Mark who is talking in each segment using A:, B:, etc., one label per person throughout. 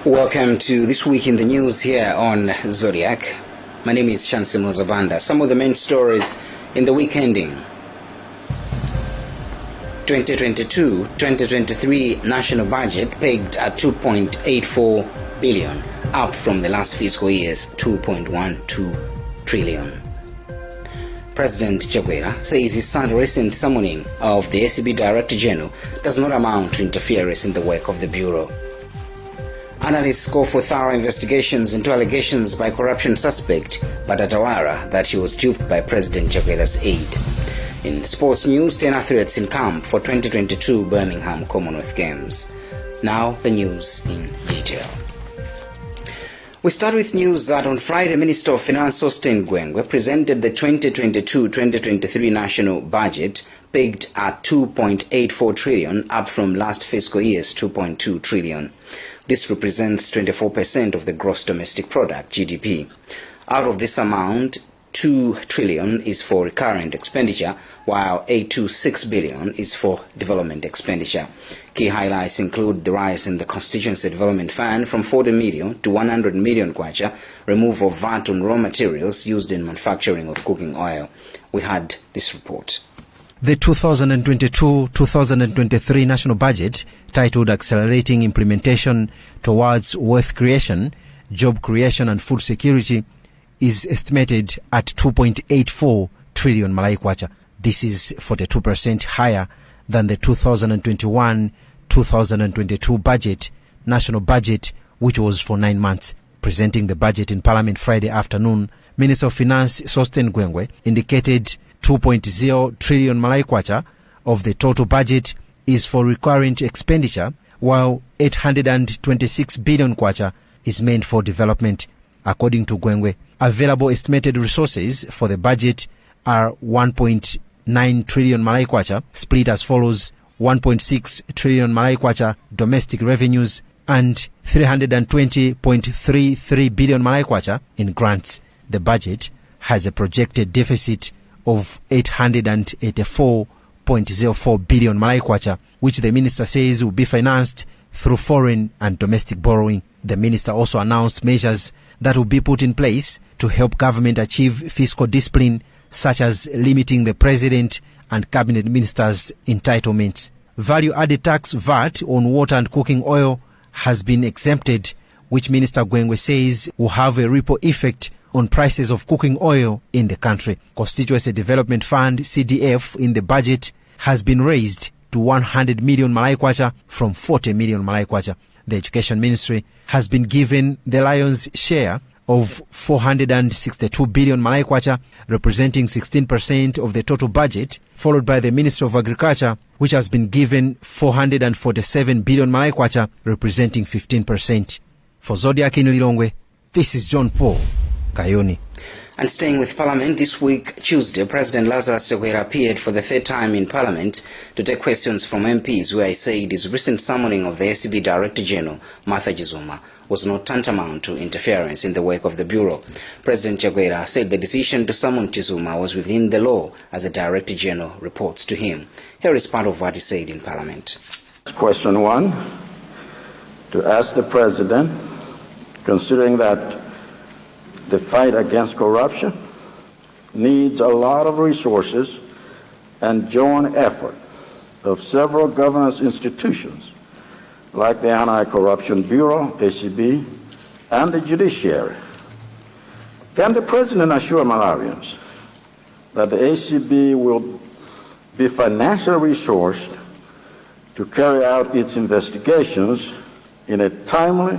A: Welcome to This Week in the News here on Zodiac. My name is Chansi Mozavanda. Some of the main stories in the week ending. 2022-2023 national budget pegged at 2.84 billion, up from the last fiscal year's 2.12 trillion. President Chakwera says his recent summoning of the ACB Director General does not amount to interference in the work of the Bureau. Analysts call for thorough investigations into allegations by corruption suspect Batatawara that he was duped by President Chakwera's aide. In sports news, 10 athletes in camp for 2022 Birmingham Commonwealth Games. Now the news in detail. We start with news that on Friday, Minister of Finance Sostene Gwengwe presented the 2022-2023 national budget pegged at 2.84 trillion, up from last fiscal year's 2.2 trillion. This represents 24% of the gross domestic product, GDP. Out of this amount, 2 trillion is for recurrent expenditure, while 826 billion is for development expenditure. Key highlights include the rise in the Constituency Development Fund from 40 million to 100 million kwacha, removal of VAT on raw materials used in manufacturing of cooking oil. We had this report.
B: The 2022-2023 national budget, titled Accelerating Implementation Towards Wealth Creation, Job Creation and Food Security, is estimated at 2.84 trillion Malai Kwacha. This is 42% higher than the 2021-2022 national budget, which was for 9 months. Presenting the budget in Parliament Friday afternoon, Minister of Finance Sostene Gwengwe indicated 2.0 trillion Malai Kwacha of the total budget is for recurrent expenditure, while 826 billion Kwacha is meant for development. According to Gwengwe, available estimated resources for the budget are 1.9 trillion Malai Kwacha, split as follows: 1.6 trillion Malai Kwacha domestic revenues and 320.33 billion Malai Kwacha in grants. The budget has a projected deficit of 884.04 billion Malai Kwacha, which the minister says will be financed through foreign and domestic borrowing. The minister also announced measures that will be put in place to help government achieve fiscal discipline, such as limiting the president and cabinet ministers' entitlements. Value-added tax VAT on water and cooking oil has been exempted, which Minister Gwengwe says will have a ripple effect on prices of cooking oil in the country. Constituency Development Fund, CDF, in the budget has been raised to 100 million Malai Kwacha from 40 million Malai Kwacha. The Education Ministry has been given the lion's share of 462 billion Malai Kwacha, representing 16% of the total budget, followed by the Ministry of Agriculture, which has been given 447 billion Malai Kwacha, representing 15%. For Zodiac in Lilongwe, this is John Paul Kayoni.
A: And staying with Parliament, this week, Tuesday, President Lazarus Chakwera appeared for the third time in Parliament to take questions from MPs, where he said his recent summoning of the ACB Director General, Martha Jizuma, was not tantamount to interference in the work of the Bureau. President Chakwera said the decision to summon Jizuma was within the law, as the Director General reports to him. Here is part of what he said in Parliament.
C: Question 1, to ask the President, considering that the fight against corruption needs a lot of resources and joint effort of several governance institutions like the Anti-Corruption Bureau, ACB, and the judiciary. Can the President assure Malawians that the ACB will be financially resourced to carry out its investigations in a timely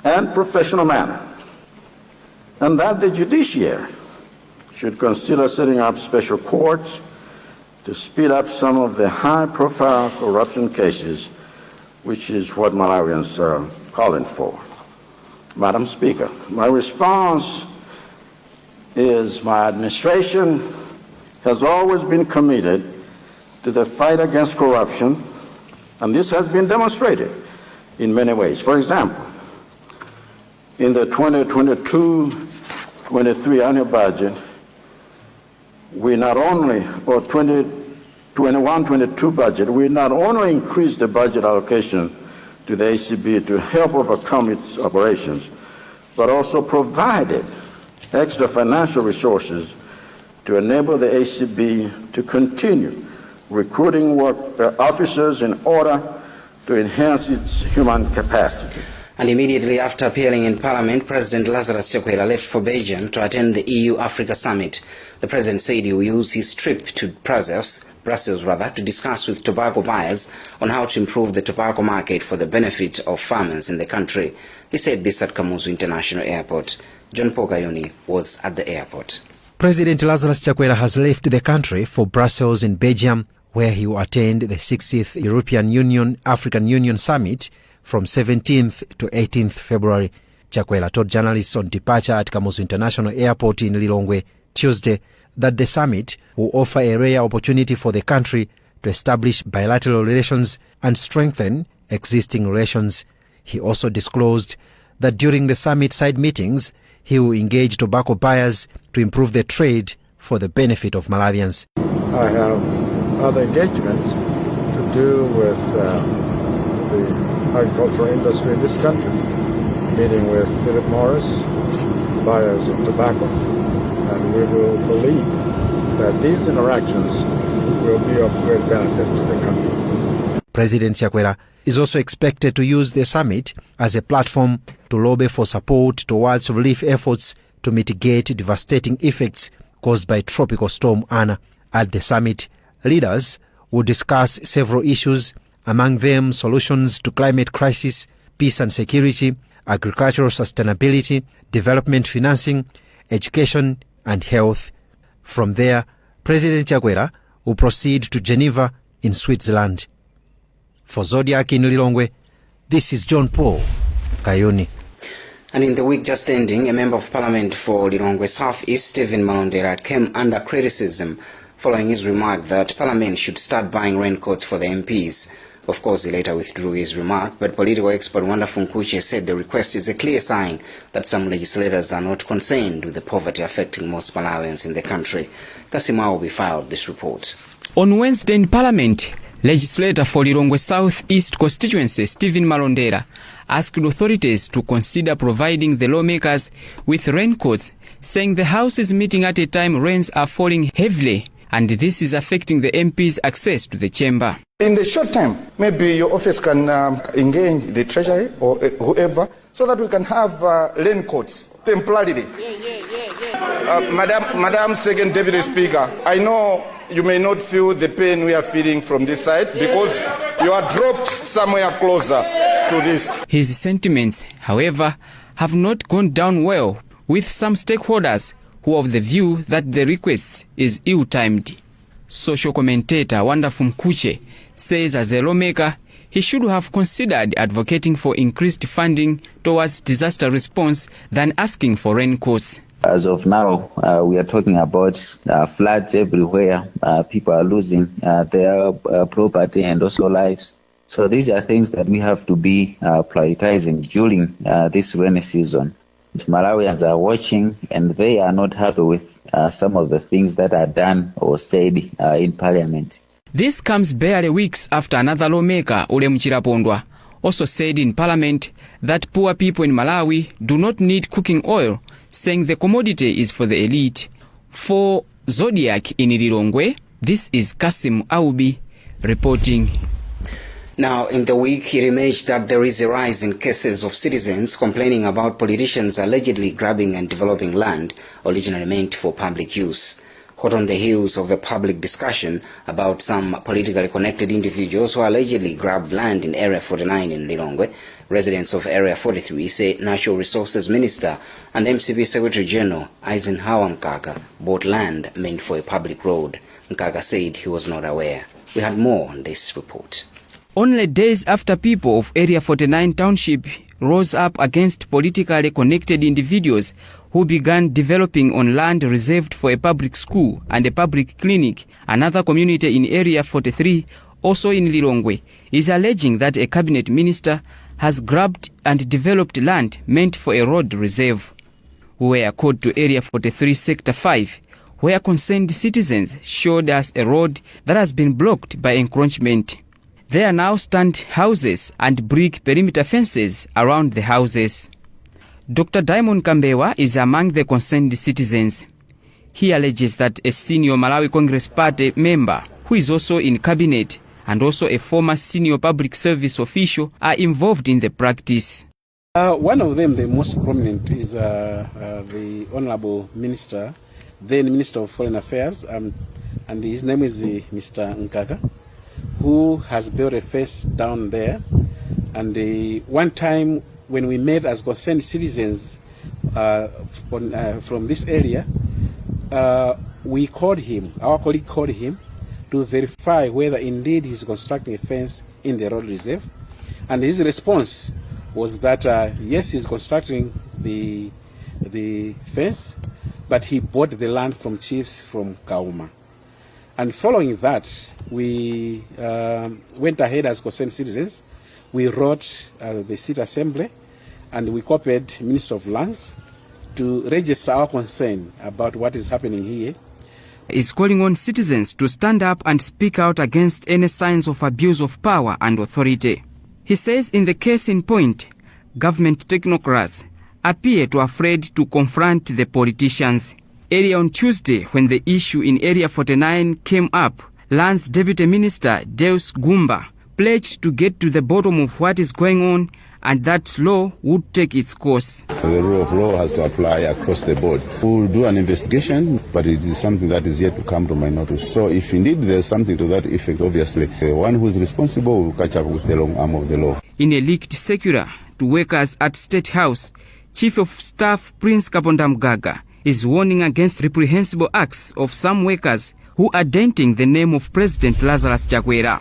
C: and professional manner, and that the judiciary should consider setting up special courts to speed up some of the high-profile corruption cases, which is what Malawians are calling for? Madam Speaker, my response is my administration has always been committed to the fight against corruption, and this has been demonstrated in many ways. For example, in the 2022-23 annual budget, we not only, or 2021-22 budget, we not only increased the budget allocation to the ACB to help overcome its operations, but also provided extra financial resources to enable the ACB to continue recruiting officers in order to enhance its human capacity.
A: And immediately after appearing in Parliament, President Lazarus Chakwera left for Belgium to attend the EU-Africa Summit. The President said he will use his trip to Brussels to discuss with tobacco buyers on how to improve the tobacco market for the benefit of farmers in the country. He said this at Kamuzu International Airport. John Paul Kayuni was at the airport.
B: President Lazarus Chakwera has left the country for Brussels in Belgium, where he will attend the 60th European Union-African Union Summit from 17th to 18th February. Chakwera told journalists on departure at Kamuzu International Airport in Lilongwe Tuesday that the summit will offer a rare opportunity for the country to establish bilateral relations and strengthen existing relations. He also disclosed that during the summit side meetings, he will engage tobacco buyers to improve the trade for the benefit of Malawians.
C: I have other engagements to do with the agricultural industry in this country, meeting with Philip Morris, buyers of tobacco, and we will believe that these interactions will be of great benefit to the country.
B: President Chakwera is also expected to use the summit as a platform to lobby for support towards relief efforts to mitigate devastating effects caused by Tropical Storm Anna. At the summit, leaders will discuss several issues, among them solutions to climate crisis, peace and security, agricultural sustainability, development financing, education and health. From there, President Chakwera will proceed to Geneva in Switzerland. For Zodiac in Lilongwe, this is John Paul Kayuni.
A: And in the week just ending, a member of parliament for Lilongwe South East, Stephen Malondera, came under criticism following his remark that parliament should start buying raincoats for the MPs. Of course, he later withdrew his remark, but political expert Wanda Funkuche said the request is a clear sign that some legislators are not concerned with the poverty affecting most Malawians in the country. Kasimao will filed this report.
D: On Wednesday in Parliament, legislator for Lilongwe South East constituency Stephen Malondera asked authorities to consider providing the lawmakers with raincoats, saying the House is meeting at a time rains are falling heavily and this is affecting the MPs' access to the chamber.
E: In the short time, maybe your office can engage the Treasury or whoever so that we can have raincoats temporarily. Madam Second Deputy Speaker, I know you may not feel the pain we are feeling from this side because you are dropped somewhere closer to this.
D: His sentiments, however, have not gone down well with some stakeholders who are of the view that the request is ill-timed. Social commentator Wanda Funkuche says as a lawmaker, he should have considered advocating for increased funding towards disaster response than asking for raincoats.
F: As of now, we are talking about floods everywhere. People are losing their property and also lives. So these are things that we have to be prioritizing during this rainy season. Malawians are watching and they are not happy with some of the things that are done or said in Parliament.
D: This comes barely weeks after another lawmaker, Ole Muchirapondwa, also said in Parliament that poor people in Malawi do not need cooking oil, saying the commodity is for the elite. For Zodiac in Lilongwe, this is Kasim Aubi reporting.
A: Now, in the week, it emerged that there is a rise in cases of citizens complaining about politicians allegedly grabbing and developing land originally meant for public use. Hot on the heels of a public discussion about some politically connected individuals who allegedly grabbed land in Area 49 in Lilongwe, residents of Area 43 say Natural Resources Minister and MCP Secretary General Eisenhower Mkaka bought land meant for a public road. Mkaka said he was not aware. We had more on this report.
D: Only days after people of Area 49 Township rose up against politically connected individuals who began developing on land reserved for a public school and a public clinic, another community in Area 43, also in Lilongwe, is alleging that a cabinet minister has grabbed and developed land meant for a road reserve. We were called to Area 43 Sector 5, where concerned citizens showed us a road that has been blocked by encroachment. There are now stand houses and brick perimeter fences around the houses. Dr. Diamond Kambewa is among the concerned citizens. He alleges that a senior Malawi Congress Party member, who is also in cabinet, and also a former senior public service official are involved in the practice.
G: One of them, the most prominent, is the Honorable Minister, then Minister of Foreign Affairs, and his name is Mr. Nkaka, who has built a fence down there. And one time when we met as concerned citizens from this area, we called him, our colleague called him, to verify whether indeed he's constructing a fence in the road reserve. And his response was that yes, he's constructing the fence, but he bought the land from chiefs from Kauma. And following that, we went ahead as concerned citizens. We wrote the City Assembly, and we copied Minister of Lands to register our concern about what is happening here.
D: Is calling on citizens to stand up and speak out against any signs of abuse of power and authority. He says in the case in point, government technocrats appear to afraid to confront the politicians. Earlier on Tuesday, when the issue in Area 49 came up, Lands Deputy Minister Deus Gumba pledged to get to the bottom of what is going on and that law would take its course.
H: The rule of law has to apply across the board. We will do an investigation, but it is something that is yet to come to my notice. So if indeed there's something to that effect, obviously, the one who is responsible will catch up with the long arm of the law.
D: In a leaked circular to workers at State House, Chief of Staff Prince Kapondam Gaga is warning against reprehensible acts of some workers who are denting the name of President Lazarus Chakwera.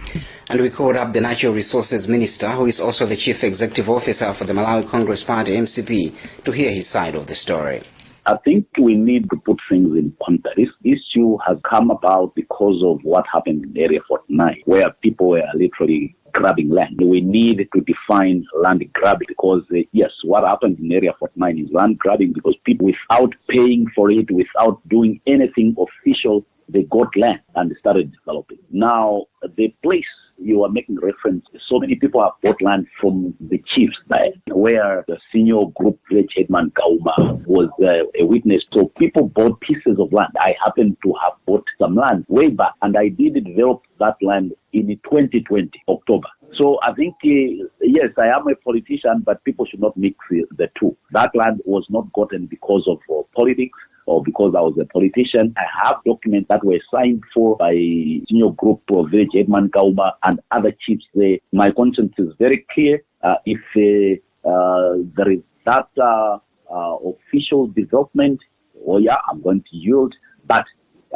A: And we called up the Natural Resources Minister, who is also the Chief Executive Officer for the Malawi Congress Party, MCP, to hear his side of the story.
I: I think we need to put things in context. This issue has come about because of what happened in Area 49, where people were literally grabbing land. We need to define land grabbing because, yes, what happened in Area 49 is land grabbing because people, without paying for it, without doing anything official, they got land and started developing. Now, the place you are making reference, so many people have bought land from the chiefs there, where the senior group village headman Kauma was a witness. So people bought pieces of land. I happen to have bought some land way back, and I did develop that land in 2020, October. So I think, yes, I am a politician, but people should not mix the two. That land was not gotten because of politics or because I was a politician. I have documents that were signed for by senior group of village headman Kauma and other chiefs there. My conscience is very clear. If there is that official development, oh yeah, I'm going to yield. But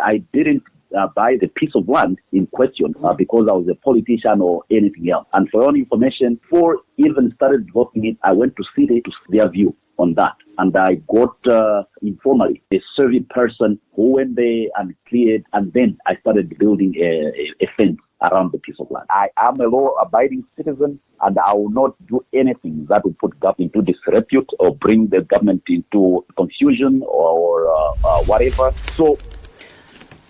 I: I didn't buy the piece of land in question because I was a politician or anything else. And for your own information, before even started developing it, I went to city to see their view on that. And I got informally a survey person who went there and cleared, and then I started building a fence around the piece of land. I am a law-abiding citizen, and I will not do anything that will put government into disrepute or bring the government into confusion or whatever. So,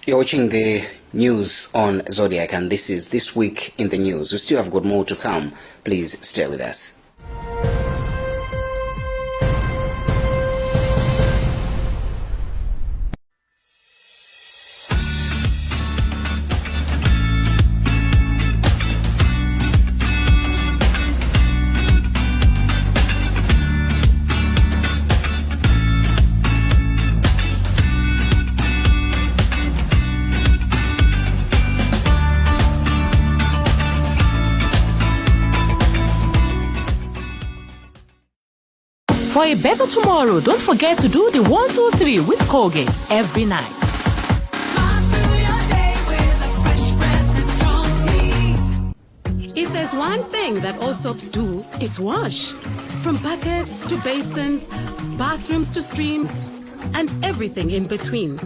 A: you're watching the news on Zodiac, and this is This Week in the News. We still have got more to come. Please stay with us.
J: For a better tomorrow, don't forget to do the 1, 2, 3 with Colgate every night.
K: If there's one thing that all soaps do, it's wash. From buckets to basins, bathrooms to streams, and everything in between.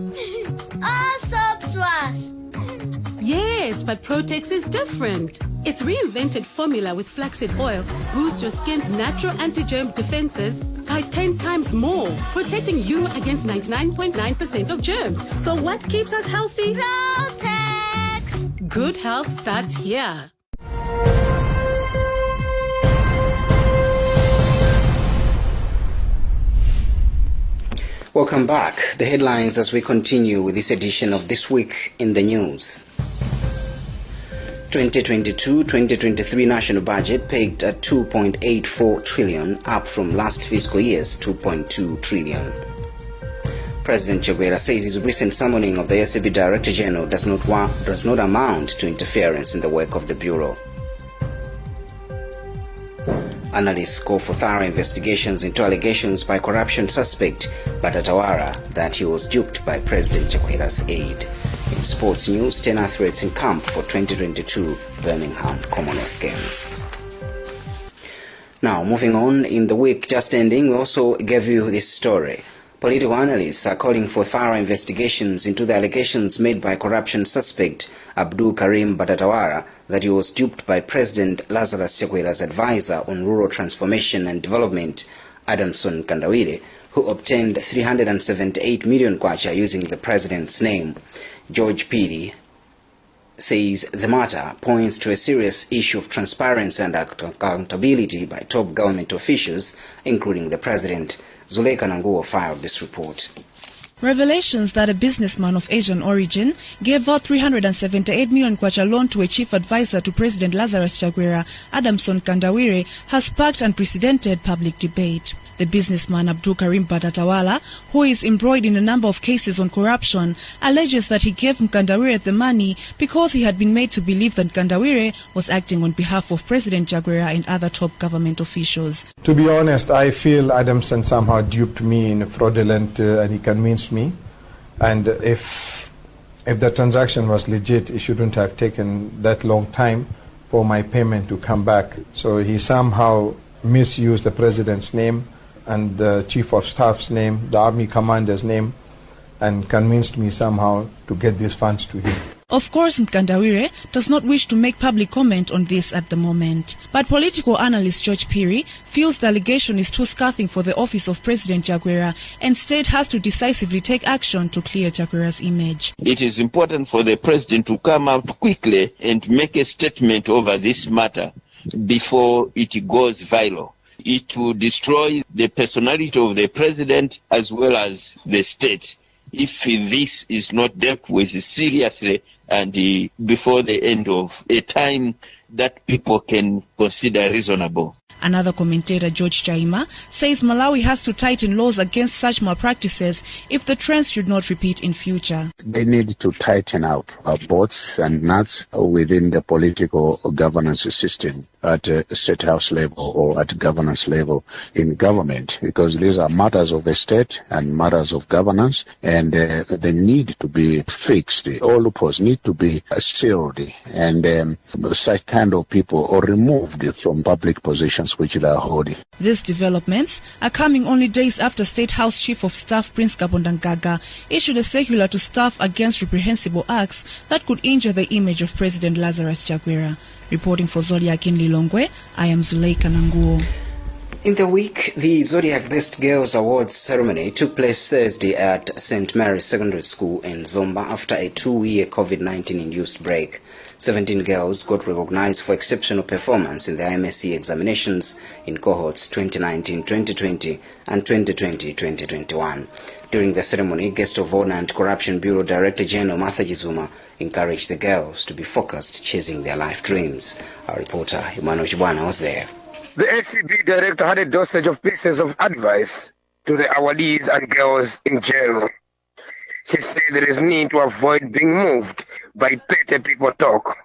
L: All soaps wash.
K: Yes, but Protex is different. Its reinvented formula with flaxseed oil boosts your skin's natural anti-germ defenses by 10 times more, protecting you against 99.9% of germs. So what keeps us healthy?
L: Protex!
K: Good health starts here.
A: Welcome back. The headlines as we continue with this edition of This Week in the News. 2022-2023 national budget pegged at 2.84 trillion, up from last fiscal year's 2.2 trillion. President Chakwera says his recent summoning of the SCB Director General does not amount to interference in the work of the Bureau. Analysts call for thorough investigations into allegations by corruption suspect Batatawara that he was duped by President Chakwera's aide. In sports news, 10 athletes in camp for 2022 Birmingham Commonwealth Games. Now, moving on, in the week just ending, we also gave you this story. Political analysts are calling for thorough investigations into the allegations made by corruption suspect Abdul Karim Batatawara that he was duped by President Lazarus Chakwera's advisor on rural transformation and development, Adamson Kandawire, who obtained 378 million kwacha using the president's name. George Piri says the matter points to a serious issue of transparency and accountability by top government officials, including the president. Zuleika Nanguo filed this report.
M: Revelations that a businessman of Asian origin gave out 378 million kwacha loan to a chief advisor to President Lazarus Chakwera, Adamson Kandawire, has sparked unprecedented public debate. The businessman Abdul Karim Batatawala, who is embroiled in a number of cases on corruption, alleges that he gave Kandawire the money because he had been made to believe that Kandawire was acting on behalf of President Chakwera and other top government officials.
N: To be honest, I feel Adamson somehow duped me in a fraudulent and he convinced me. And if the transaction was legit, it shouldn't have taken that long time for my payment to come back. So he somehow misused the president's name and the chief of staff's name, the army commander's name, and convinced me somehow to get these funds to him.
M: Of course, Nkandawire does not wish to make public comment on this at the moment. But political analyst George Piri feels the allegation is too scathing for the office of President Chakwera and state has to decisively take action to clear Chakwera's image.
O: It is important for the president to come out quickly and make a statement over this matter before it goes viral. It will destroy the personality of the president as well as the state if this is not dealt with seriously and before the end of a time that people can consider reasonable.
M: Another commentator, George Chaima, says Malawi has to tighten laws against such malpractices if the trends should not repeat in future.
H: They need to tighten up bolts and nuts within the political governance system at state house level or at governance level in government, because these are matters of the state and matters of governance, and they need to be fixed. All loopholes need to be sealed, and such kind of people are removed from public positions which they are holding.
M: These developments are coming only days after State House Chief of Staff Prince Kabondangaga issued a circular to staff against reprehensible acts that could injure the image of President Lazarus Chakwera. Reporting for Zodiac in Lilongwe, I am Zuleika Nanguo.
A: In the week, the Zodiac Best Girls Awards ceremony took place Thursday at St. Mary's Secondary School in Zomba after a 2-year COVID-19 induced break. 17 girls got recognized for exceptional performance in the MSc examinations in cohorts 2019-2020 and 2020-2021. During the ceremony, guest of honor and Corruption Bureau Director General Martha Jizuma encouraged the girls to be focused chasing their life dreams. Our reporter Emmanuel Chibwana was there.
P: The SCB director had a dosage of pieces of advice to the awardees and girls in general. She said there is need to avoid being moved by petty people talk.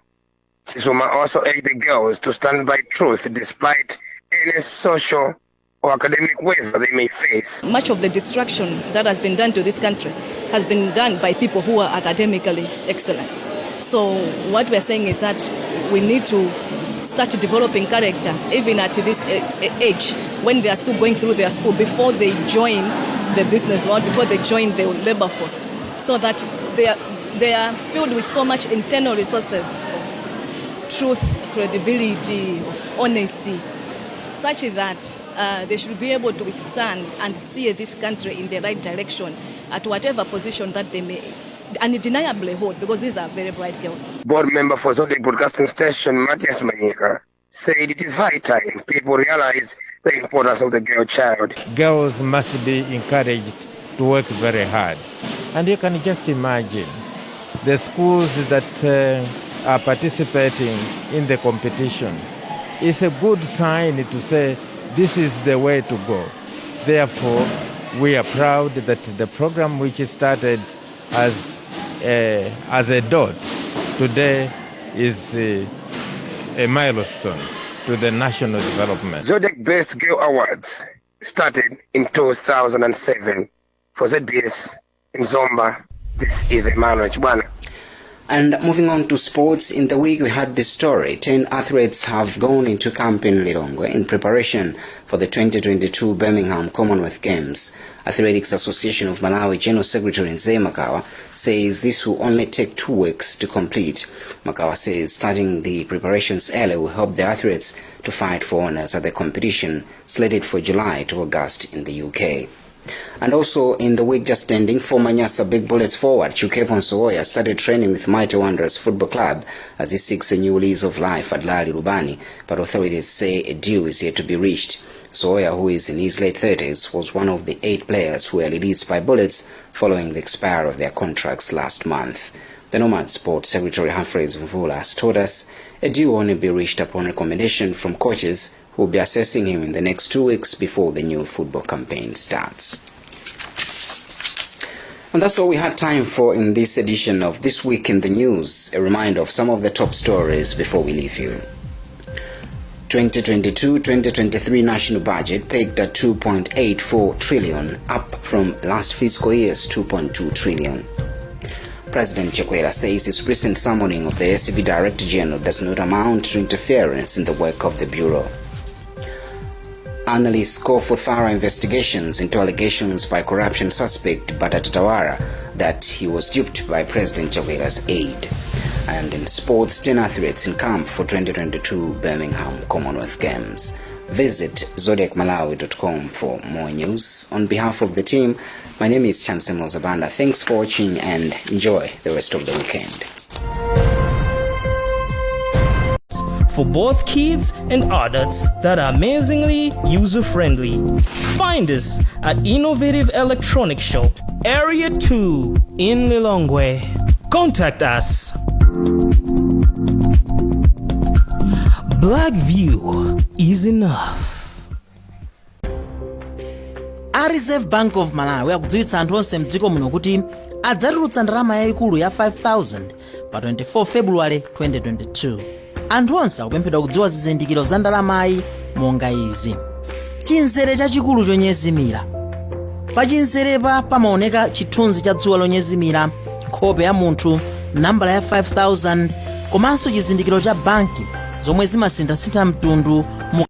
P: Jizuma also urged the girls to stand by truth despite any social or academic weather they may face.
Q: Much of the destruction that has been done to this country has been done by people who are academically excellent. So what we're saying is that we need to start developing character even at this age when they are still going through their school before they join the business world, before they join the labor force, so that they are filled with so much internal resources of truth, credibility, of honesty, such that they should be able to withstand and steer this country in the right direction at whatever position that they may undeniably hold, because these are very bright girls.
P: Board member for Zodiac Broadcasting Station, Matthias Manyika, said it is high time people realize the importance of the girl child.
R: Girls must be encouraged to work very hard. And you can just imagine the schools that are participating in the competition. It's a good sign to say this is the way to go. Therefore, we are proud that the program which started as a dot today is a milestone to the national development.
P: Zodiac Best Girl Awards started in 2007. For ZBS in Zomba, this is Emmanuel Chibwana.
A: And moving on to sports, in the week we had this story. 10 athletes have gone into camp in Lilongwe in preparation for the 2022 Birmingham Commonwealth Games. Athletics Association of Malawi General Secretary Nzee Makawa says this will only take 2 weeks to complete. Makawa says starting the preparations early will help the athletes to fight for honors at the competition slated for July to August in the UK. And also in the week just ending, former Nyasa Big Bullets forward Chukevon Sowoya started training with Mighty Wanderers Football Club as he seeks a new lease of life at Lali Rubani, but authorities say a deal is yet to be reached. Sowoya, who is in his late 30s, was one of the 8 players who were released by Bullets following the expiry of their contracts last month. The Nomad Sports Secretary Humphreys Mvula has told us a deal will only be reached upon recommendation from coaches who will be assessing him in the next 2 weeks before the new football campaign starts. And that's all we had time for in this edition of This Week in the News. A reminder of some of the top stories before we leave you. 2022-2023 national budget pegged at 2.84 trillion, up from last fiscal year's 2.2 trillion. President Chakwera says his recent summoning of the SCB Director General does not amount to interference in the work of the Bureau. Analysts call for thorough investigations into allegations by corruption suspect Bata Tatawara that he was duped by President Chakwera's aide. And in sports, 10 athletes in camp for 2022 Birmingham Commonwealth Games. Visit zodiacmalawi.com for more news. On behalf of the team, my name is Chancellor Zabanda. Thanks for watching and enjoy the rest of the weekend.
S: For both kids and adults that are amazingly user-friendly. Find us at Innovative Electronics Shop, Area 2 in Lilongwe. Contact us. Black View is enough.
T: A Reserve Bank of Malawi akudziwitsa anthu onse mdziko muno kuti adzatulutsa ndalama yayikulu ya 5,000 pa 24 February 2022. Anthu onse akupemphedwa kudziwa zizindikiro za ndalamayi monga izi: chinzere chachikulu chonyezimira. Pa chinzerepa pamaoneka chithunzi cha dzuwa lonyezimira, nkhope ya munthu, nambala ya 5,000 komanso chizindikiro cha banki zomwe zimasintha mtundu